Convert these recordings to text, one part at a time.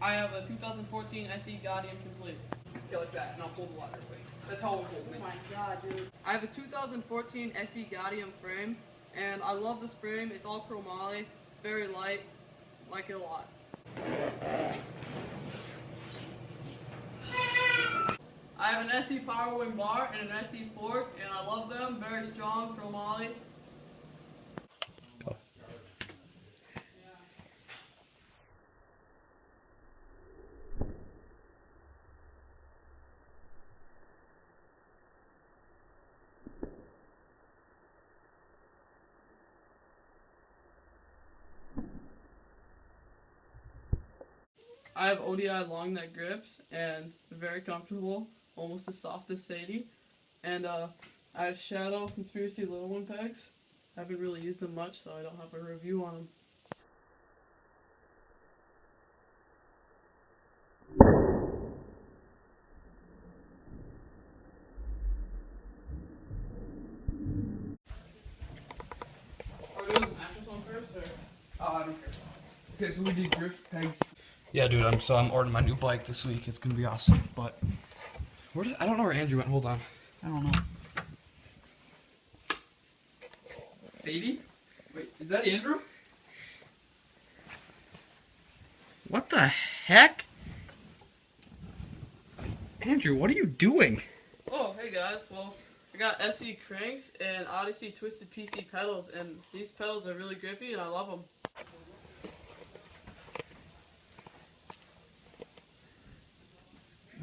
I have a 2014 SE Gaudium complete. Go like that, and I'll pull the ladder away. That's how it will hold me. Oh my god, dude. I have a 2014 SE Gaudium frame, and I love this frame. It's all chromoly, very light, like it a lot. I have an SE Power Wing bar and an SE fork, and I love them. Very strong, chromoly. I have ODI long neck grips, and they're very comfortable, almost as soft as Sadie. And I have Shadow Conspiracy Little One pegs. I haven't really used them much, so I don't have a review on them. Are we doing the mattress one first, or? I don't care. Okay, so we do grip pegs. Yeah, dude, I'm ordering my new bike this week. It's gonna be awesome. But I don't know where Andrew went. Hold on. I don't know. Sadie? Wait, is that Andrew? What the heck? Andrew, what are you doing? Oh, hey guys. Well, I got SE cranks and Odyssey Twisted PC pedals, and these pedals are really grippy, and I love them.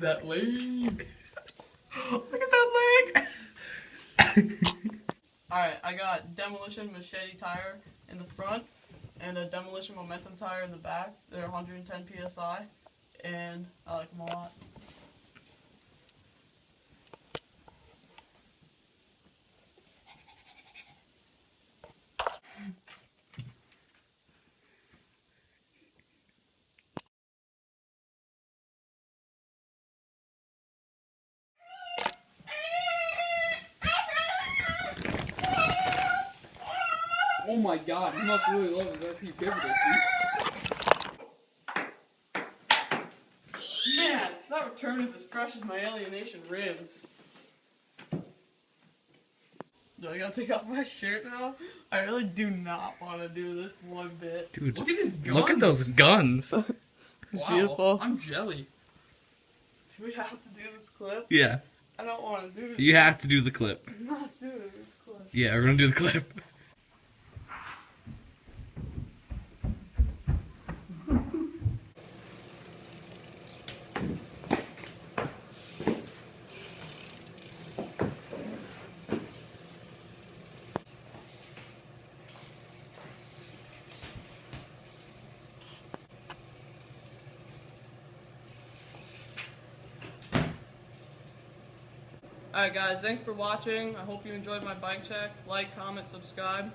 That leg. Look at that leg. Alright, I got Demolition Machete tire in the front and a Demolition Momentum tire in the back. They're 110 PSI, and I like them a lot. Oh my god, he must really love his SE pivotal. Man, that return is as fresh as my Alienation ribs. Do I gotta take off my shirt now? I really do not want to do this one bit. Dude, look at his guns. Look at those guns. Wow, Beautiful. I'm jelly. Do we have to do this clip? Yeah. I don't want to do it. You have to do the clip. I'm not doing this clip. Yeah, we're gonna do the clip. Alright guys, thanks for watching. I hope you enjoyed my bike check. Like, comment, subscribe.